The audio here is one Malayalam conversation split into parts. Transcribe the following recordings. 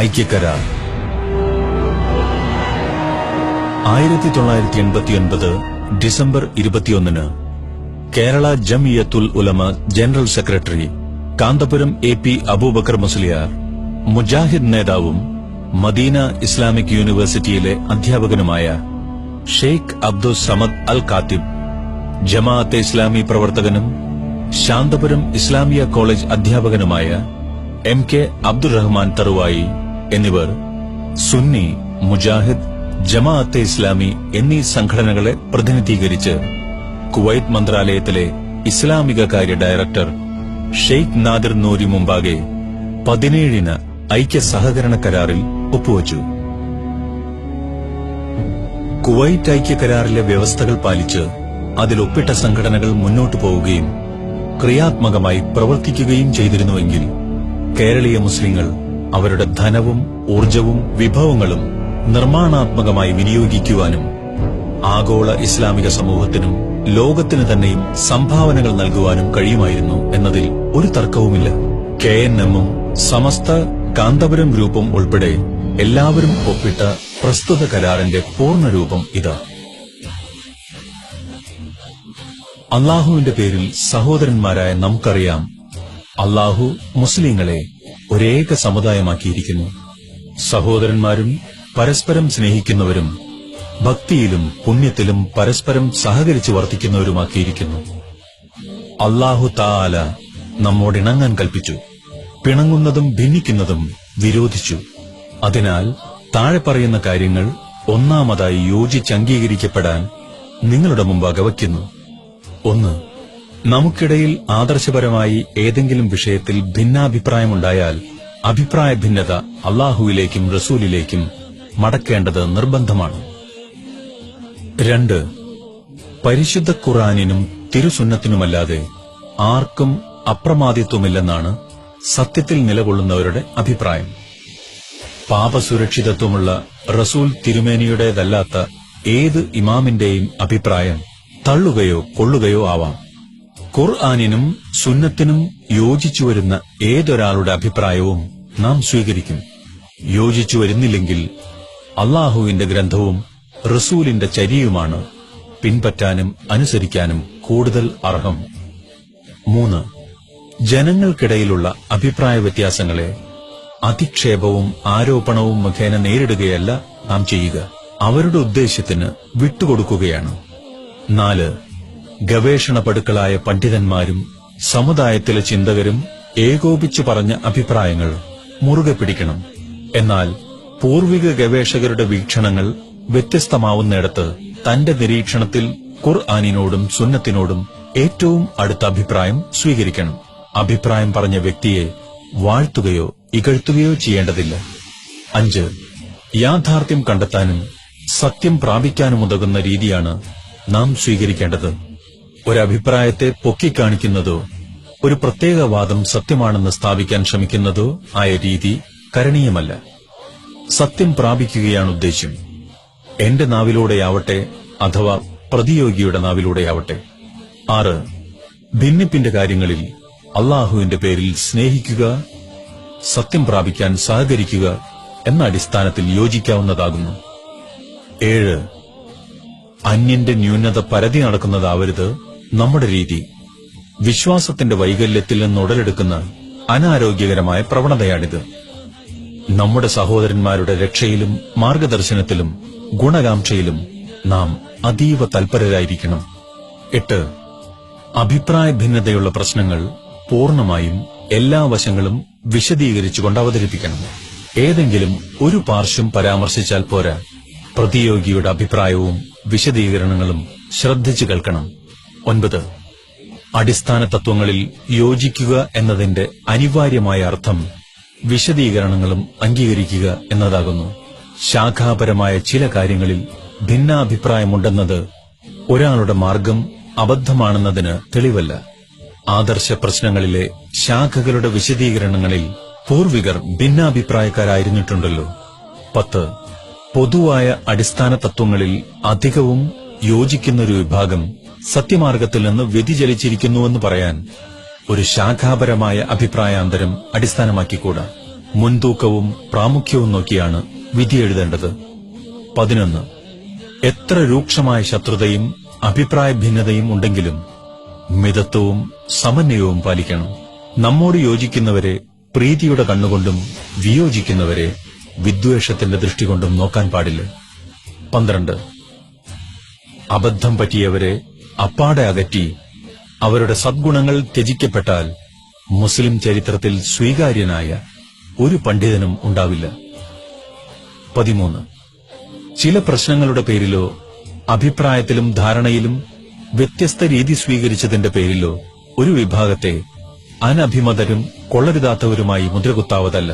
ഐക്യകരാർ 1989 December 21 Kerala Jamiyyathul Ulama general secretary Kanthapuram A P. Aboobacker Musliyar, Mujahid നേതാവും മദീന ഇസ്ലാമിക് യൂണിവേഴ്സിറ്റിയിലെ അധ്യാപകനുമായ ഷെയ്ഖ് അബ്ദുൽ സമദ് അൽ കാത്തിബ്, ജമാഅത്തെ ഇസ്ലാമി പ്രവർത്തകനും ശാന്തപുരം ഇസ്ലാമിയ കോളേജ് അധ്യാപകനുമായ എം.കെ. അബ്ദുറഹ്മാൻ തറുവായി എന്നിവർ സുന്നി, മുജാഹിദ്, ജമാഅത്തെ ഇസ്ലാമി എന്നീ സംഘടനകളെ പ്രതിനിധീകരിച്ച് കുവൈറ്റ് മന്ത്രാലയത്തിലെ ഇസ്ലാമിക കാര്യ ഡയറക്ടർ ഷെയ്ഖ് നാദിർ നൂരി മുമ്പാകെ 17 ഐക്യ സഹകരണ കരാറിൽ ഒപ്പുവച്ചു. കുവൈറ്റ് ഐക്യ കരാറിലെ വ്യവസ്ഥകൾ പാലിച്ച് അതിൽ ഒപ്പിട്ട സംഘടനകൾ മുന്നോട്ടു പോവുകയും ക്രിയാത്മകമായി പ്രവർത്തിക്കുകയും ചെയ്തിരുന്നുവെങ്കിൽ കേരളീയ മുസ്ലിങ്ങൾ അവരുടെ ധനവും ഊർജവും വിഭവങ്ങളും നിർമ്മാണാത്മകമായി വിനിയോഗിക്കുവാനും ആഗോള ഇസ്ലാമിക സമൂഹത്തിനും ലോകത്തിനു തന്നെയും സംഭാവനകൾ നൽകുവാനും കഴിയുമായിരുന്നു എന്നതിൽ ഒരു തർക്കവുമില്ല. KNM-ഉം സമസ്ത കാന്തപുരം ഗ്രൂപ്പും ഉൾപ്പെടെ എല്ലാവരും ഒപ്പിട്ട പ്രസ്തുത കരാറിന്റെ പൂർണ്ണരൂപം ഇതാ. അള്ളാഹുവിന്റെ പേരിൽ സഹോദരന്മാരായ നമുക്കറിയാം, അള്ളാഹു മുസ്ലിങ്ങളെ ഒരേക സമുദായമാക്കിയിരിക്കുന്നു. സഹോദരന്മാരും പരസ്പരം സ്നേഹിക്കുന്നവരും ഭക്തിയിലും പുണ്യത്തിലും പരസ്പരം സഹകരിച്ചു വർത്തിക്കുന്നവരുമാക്കിയിരിക്കുന്നു. അല്ലാഹു തആല നമ്മോടിണങ്ങാൻ കൽപ്പിച്ചു, പിണങ്ങുന്നതും ഭിന്നിക്കുന്നതും വിരോധിച്ചു. അതിനാൽ താഴെ പറയുന്ന കാര്യങ്ങൾ ഒന്നാമതായി യോജിച്ചംഗീകരിക്കപ്പെടാൻ നിങ്ങളുടെ മുമ്പാകെ വയ്ക്കുന്നു. 1. നമുക്കിടയിൽ ആദർശപരമായി ഏതെങ്കിലും വിഷയത്തിൽ ഭിന്നാഭിപ്രായമുണ്ടായാൽ അഭിപ്രായ ഭിന്നത അല്ലാഹുവിലേക്കും റസൂലിലേക്കും മടക്കേണ്ടത് നിർബന്ധമാണ്. 2. പരിശുദ്ധ ഖുർആനിനും തിരുസുന്നത്തിനുമല്ലാതെ ആർക്കും അപ്രമാദിത്വമില്ലെന്നാണ് സത്യത്തിൽ നിലകൊള്ളുന്നവരുടെ അഭിപ്രായം. പാപസുരക്ഷിതത്വമുള്ള റസൂൽ തിരുമേനിയുടേതല്ലാത്ത ഏത് ഇമാമിന്റെയും അഭിപ്രായം തള്ളുകയോ കൊള്ളുകയോ ആവാം. ഖുർആനിനും സുന്നത്തിനും യോജിച്ചുവരുന്ന ഏതൊരാളുടെ അഭിപ്രായവും നാം സ്വീകരിക്കും. യോജിച്ചു വരുന്നില്ലെങ്കിൽ അള്ളാഹുവിന്റെ ഗ്രന്ഥവും റസൂലിന്റെ ചര്യയുമാണ് പിൻപറ്റാനും അനുസരിക്കാനും കൂടുതൽ അർഹം. 3. ജനങ്ങൾക്കിടയിലുള്ള അഭിപ്രായ വ്യത്യാസങ്ങളെ അധിക്ഷേപവും ആരോപണവും മുഖേന നേരിടുകയല്ല നാം ചെയ്യുക, അവരുടെ ഉദ്ദേശ്യത്തിന് വിട്ടുകൊടുക്കുകയാണ്. 4. ഗവേഷണ പടുക്കളായ പണ്ഡിതന്മാരും സമുദായത്തിലെ ചിന്തകരും ഏകോപിച്ചു പറഞ്ഞ അഭിപ്രായങ്ങൾ മുറുകെ പിടിക്കണം. എന്നാൽ പൂർവിക ഗവേഷകരുടെ വീക്ഷണങ്ങൾ വ്യത്യസ്തമാവുന്നിടത്ത് തന്റെ നിരീക്ഷണത്തിൽ ഖുർആനിനോടും സുന്നത്തിനോടും ഏറ്റവും അടുത്ത അഭിപ്രായം സ്വീകരിക്കണം. അഭിപ്രായം പറഞ്ഞ വ്യക്തിയെ വാഴ്ത്തുകയോ ഇകഴ്ത്തുകയോ ചെയ്യേണ്ടതില്ല. 5. യാഥാർത്ഥ്യം കണ്ടെത്താനും സത്യം പ്രാപിക്കാനുമുതകുന്ന രീതിയാണ് നാം സ്വീകരിക്കേണ്ടത്. ഒരഭിപ്രായത്തെ പൊക്കിക്കാണിക്കുന്നതോ ഒരു പ്രത്യേക വാദം സത്യമാണെന്ന് സ്ഥാപിക്കാൻ ശ്രമിക്കുന്നതോ ആയ രീതി കരണീയമല്ല. സത്യം പ്രാപിക്കുകയാണ് ഉദ്ദേശ്യം, എന്റെ നാവിലൂടെയാവട്ടെ അഥവാ പ്രതിയോഗിയുടെ നാവിലൂടെയാവട്ടെ. 6. ഭിന്നിപ്പിന്റെ കാര്യങ്ങളിൽ അള്ളാഹുവിന്റെ പേരിൽ സ്നേഹിക്കുക, സത്യം പ്രാപിക്കാൻ സഹകരിക്കുക എന്ന അടിസ്ഥാനത്തിൽ യോജിക്കാവുന്നതാകുന്നു. 7. അന്യന്റെ ന്യൂനത പരതി നടക്കുന്നതാവരുത് നമ്മുടെ രീതി. വിശ്വാസത്തിന്റെ വൈകല്യത്തിൽ നിന്ന് ഉടലെടുക്കുന്ന അനാരോഗ്യകരമായ പ്രവണതയാണിത്. നമ്മുടെ സഹോദരന്മാരുടെ രക്ഷയിലും മാർഗദർശനത്തിലും ഗുണകാംക്ഷയിലും നാം അതീവ തൽപരരായിരിക്കണം. 8. അഭിപ്രായ ഭിന്നതയുള്ള പ്രശ്നങ്ങൾ പൂർണ്ണമായും എല്ലാ വശങ്ങളും വിശദീകരിച്ചുകൊണ്ട് അവതരിപ്പിക്കണം. ഏതെങ്കിലും ഒരു പാർശ്വം പരാമർശിച്ചാൽ പോരാ, പ്രതിയോഗിയുടെ അഭിപ്രായവും വിശദീകരണങ്ങളും ശ്രദ്ധിച്ചു കേൾക്കണം. 9. അടിസ്ഥാന തത്വങ്ങളിൽ യോജിക്കുക എന്നതിന്റെ അനിവാര്യമായ അർത്ഥം വിശദീകരണങ്ങളും അംഗീകരിക്കുക എന്നതാകുന്നു. ശാഖാപരമായ ചില കാര്യങ്ങളിൽ ഭിന്നാഭിപ്രായമുണ്ടെന്നത് ഒരാളുടെ മാർഗം അബദ്ധമാണെന്നതിന് തെളിവല്ല. ആദർശ പ്രശ്നങ്ങളിലെ ശാഖകളുടെ വിശദീകരണങ്ങളിൽ പൂർവികർ ഭിന്നാഭിപ്രായക്കാരായിരുന്നിട്ടുണ്ടല്ലോ. 10. പൊതുവായ അടിസ്ഥാന തത്വങ്ങളിൽ അധികവും യോജിക്കുന്നൊരു വിഭാഗം സത്യമാർഗത്തിൽ നിന്ന് വ്യതിചലിച്ചിരിക്കുന്നുവെന്ന് പറയാൻ ഒരു ശാഖാപരമായ അഭിപ്രായാന്തരം അടിസ്ഥാനമാക്കിക്കൂടാ. മുൻതൂക്കവും പ്രാമുഖ്യവും നോക്കിയാണ് വിധി എഴുതേണ്ടത്. 11. എത്ര രൂക്ഷമായ ശത്രുതയും അഭിപ്രായ ഭിന്നതയും ഉണ്ടെങ്കിലും മിതത്വവും സമന്വയവും പാലിക്കണം. നമ്മോട് യോജിക്കുന്നവരെ പ്രീതിയുടെ കണ്ണുകൊണ്ടും വിയോജിക്കുന്നവരെ വിദ്വേഷത്തിന്റെ ദൃഷ്ടികൊണ്ടും നോക്കാൻ പാടില്ല. 12. അബദ്ധം പറ്റിയവരെ അപ്പാടെ അകറ്റി അവരുടെ സദ്ഗുണങ്ങൾ ത്യജിക്കപ്പെട്ടാൽ മുസ്ലിം ചരിത്രത്തിൽ സ്വീകാര്യനായ ഒരു പണ്ഡിതനും ഉണ്ടാവില്ല. 13. ചില പ്രശ്നങ്ങളുടെ പേരിലോ അഭിപ്രായത്തിലും ധാരണയിലും വ്യത്യസ്ത രീതി സ്വീകരിച്ചതിന്റെ പേരിലോ ഒരു വിഭാഗത്തെ അനഭിമതരും കൊള്ളരുതാത്തവരുമായി മുദ്രകുത്താവതല്ല.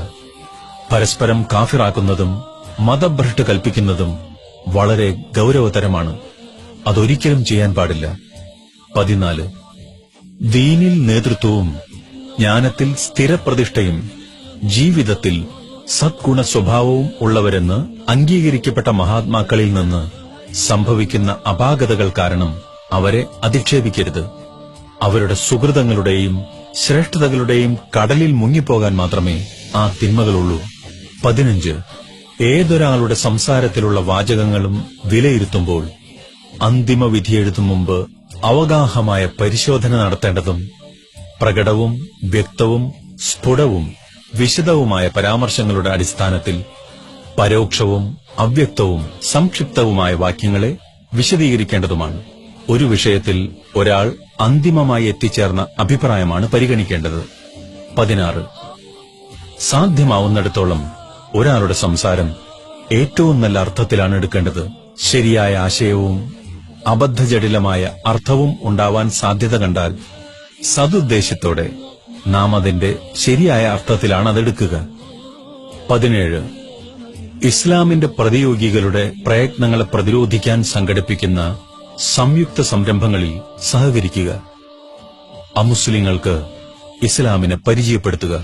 പരസ്പരം കാഫിറാക്കുന്നതും മതഭ്രഷ്ട് കൽപ്പിക്കുന്നതും വളരെ ഗൌരവതരമാണ്. അതൊരിക്കലും ചെയ്യാൻ പാടില്ല. 14. ദീനിൽ നേതൃത്വവും ജ്ഞാനത്തിൽ സ്ഥിരപ്രതിഷ്ഠയും ജീവിതത്തിൽ സദ്ഗുണ സ്വഭാവവും ഉള്ളവരെന്ന് അംഗീകരിക്കപ്പെട്ട മഹാത്മാക്കളിൽ നിന്ന് സംഭവിക്കുന്ന അപാകതകൾ കാരണം അവരെ അധിക്ഷേപിക്കരുത്. അവരുടെ സുഹൃതങ്ങളുടെയും ശ്രേഷ്ഠതകളുടെയും കടലിൽ മുങ്ങിപ്പോകാൻ മാത്രമേ ആ തിന്മകളുള്ളൂ. 15. ഏതൊരാളുടെ സംസാരത്തിലുള്ള വാചകങ്ങളും വിലയിരുത്തുമ്പോൾ അന്തിമ വിധിയെഴുതും മുമ്പ് അവഗാഹമായ പരിശോധന നടത്തേണ്ടതും പ്രകടവും വ്യക്തവും സ്ഫുടവും വിശദവുമായ പരാമർശങ്ങളുടെ അടിസ്ഥാനത്തിൽ പരോക്ഷവും അവ്യക്തവും സംക്ഷിപ്തവുമായ വാക്യങ്ങളെ വിശദീകരിക്കേണ്ടതുമാണ്. ഒരു വിഷയത്തിൽ ഒരാൾ അന്തിമമായി എത്തിച്ചേർന്ന അഭിപ്രായമാണ് പരിഗണിക്കേണ്ടത്. 16. സാധ്യമാവുന്നിടത്തോളം ഒരാളുടെ സംസാരം ഏറ്റവും നല്ല അർത്ഥത്തിലാണ് എടുക്കേണ്ടത്. ശരിയായ ആശയവും അബദ്ധജടിലമായ അർത്ഥവും ഉണ്ടാവാൻ സാധ്യത കണ്ടാൽ സതുദ്ദേശത്തോടെ നാം അതിന്റെ ശരിയായ അർത്ഥത്തിലാണ് അതെടുക്കുക. 17. ഇസ്ലാമിന്റെ പ്രതിയോഗികളുടെ പ്രയത്നങ്ങളെ പ്രതിരോധിക്കാൻ സംഘടിപ്പിക്കുന്ന സംയുക്ത സംരംഭങ്ങളിൽ സഹകരിക്കുക. അമുസ്ലിങ്ങൾക്ക് ഇസ്ലാമിനെ പരിചയപ്പെടുത്തുക.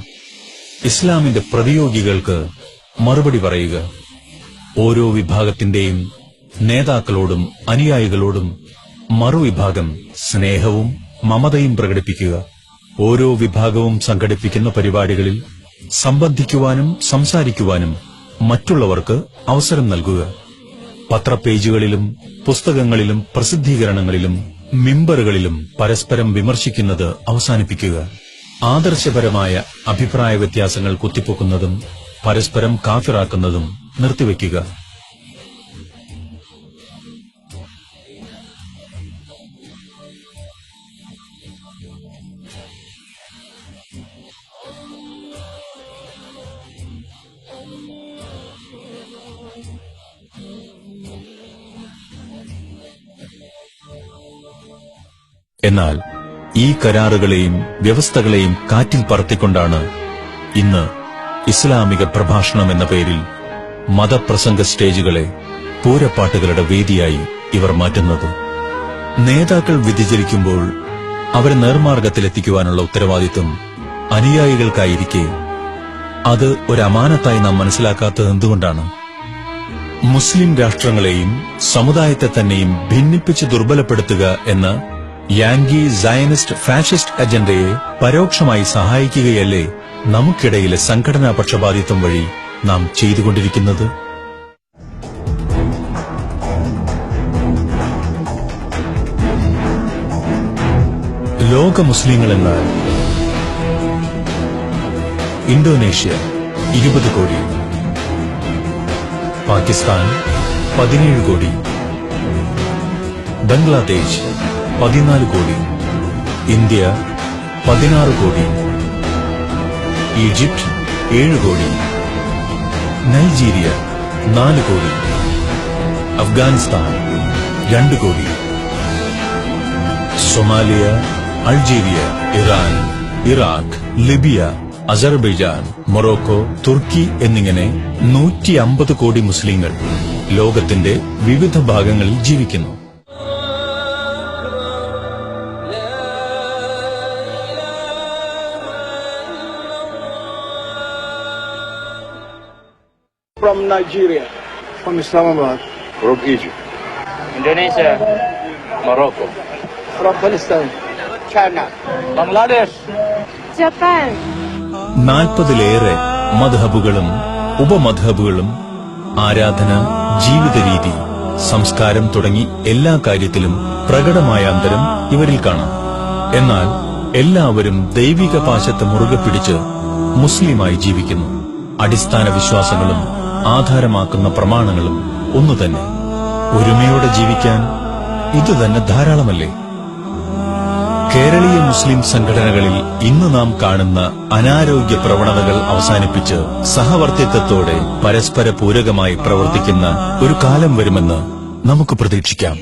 ഇസ്ലാമിന്റെ പ്രതിയോഗികൾക്ക് മറുപടി പറയുക. ഓരോ വിഭാഗത്തിന്റെയും നേതാക്കളോടും അനുയായികളോടും മറുവിഭാഗം സ്നേഹവും മമതയും പ്രകടിപ്പിക്കുക. ഓരോ വിഭാഗവും സംഘടിപ്പിക്കുന്ന പരിപാടികളിൽ സംബന്ധിക്കുവാനും സംസാരിക്കുവാനും മറ്റുള്ളവർക്ക് അവസരം നൽകുക. പത്രപേജുകളിലും പുസ്തകങ്ങളിലും പ്രസിദ്ധീകരണങ്ങളിലും മിമ്പറുകളിലും പരസ്പരം വിമർശിക്കുന്നത് അവസാനിപ്പിക്കുക. ആദർശപരമായ അഭിപ്രായ വ്യത്യാസങ്ങൾ കുത്തിപ്പൊക്കുന്നതും പരസ്പരം കാഫിറാക്കുന്നതും നിർത്തിവെക്കുക. എന്നാൽ ഈ കരാറുകളെയും വ്യവസ്ഥകളെയും കാറ്റിൽ പറത്തിക്കൊണ്ടാണ് ഇന്ന് ഇസ്ലാമിക പ്രഭാഷണം എന്ന പേരിൽ മതപ്രസംഗ സ്റ്റേജുകളെ പൂരപ്പാട്ടുകളുടെ വേദിയായി ഇവർ മാറ്റുന്നത്. നേതാക്കൾ വ്യതിചലിക്കുമ്പോൾ അവരെ നേർമാർഗത്തിലെത്തിക്കുവാനുള്ള ഉത്തരവാദിത്വം അനുയായികൾക്കായിരിക്കെ അത് ഒരു അമാനത്തായി നാം മനസ്സിലാക്കാത്തത് എന്തുകൊണ്ടാണ്? മുസ്ലിം രാഷ്ട്രങ്ങളെയും സമുദായത്തെ തന്നെയും ഭിന്നിപ്പിച്ച് ദുർബലപ്പെടുത്തുക എന്ന യാങ്കി സയനിസ്റ്റ് ഫാഷിസ്റ്റ് അജണ്ടയെ പരോക്ഷമായി സഹായിക്കുകയല്ലേ നമുക്കിടയിലെ സംഘടനാ പക്ഷപാതിത്വം വഴി നാം ചെയ്തുകൊണ്ടിരിക്കുന്നത്? ലോക മുസ്ലിങ്ങൾ എന്നാൽ ഇന്തോനേഷ്യ 20 കോടി, പാകിസ്ഥാൻ 17 കോടി, ബംഗ്ലാദേശ് 14 കോടി, ഇന്ത്യ 16 കോടി, ഈജിപ്ത് 7 കോടി, നൈജീരിയ 4 കോടി, അഫ്ഗാനിസ്ഥാൻ 2 കോടി, Somalia, Algeria, Iran, Iraq, Libya, Azerbaijan, Morocco, തുർക്കി എന്നിങ്ങനെ 150 കോടി മുസ്ലിങ്ങൾ ലോകത്തിന്റെ വിവിധ ഭാഗങ്ങളിൽ ജീവിക്കുന്നു. From Nigeria, from Islamabad, From Egypt, Indonesia, Morocco, from Palestine, China, Bangladesh, Japan, 40-ലേറെ മദ്ഹബുകളും ഉപമദ്ഹബുകളും, ആരാധന, ജീവിത രീതി, സംസ്കാരം തുടങ്ങി എല്ലാ കാര്യത്തിലും പ്രകടമായ അന്തരം ഇവരിൽ കാണാം. എന്നാൽ എല്ലാവരും ദൈവിക പാശത്തെ മുറുകെ പിടിച്ച് മുസ്ലിമായി ജീവിക്കുന്നു. അടിസ്ഥാന വിശ്വാസങ്ങളും ആധാരമാക്കുന്ന പ്രമാണങ്ങളും ഒന്നുതന്നെ. ഒരുമയോടെ ജീവിക്കാൻ ഇതുതന്നെ ധാരാളമല്ലേ? കേരളീയ മുസ്ലിം സംഘടനകളിൽ ഇന്ന് നാം കാണുന്ന അനാരോഗ്യ പ്രവണതകൾ അവസാനിപ്പിച്ച് സഹവർത്തിത്വത്തോടെ പരസ്പര പൂരകമായി പ്രവർത്തിക്കുന്ന ഒരു കാലം വരുമെന്ന് നമുക്ക് പ്രതീക്ഷിക്കാം.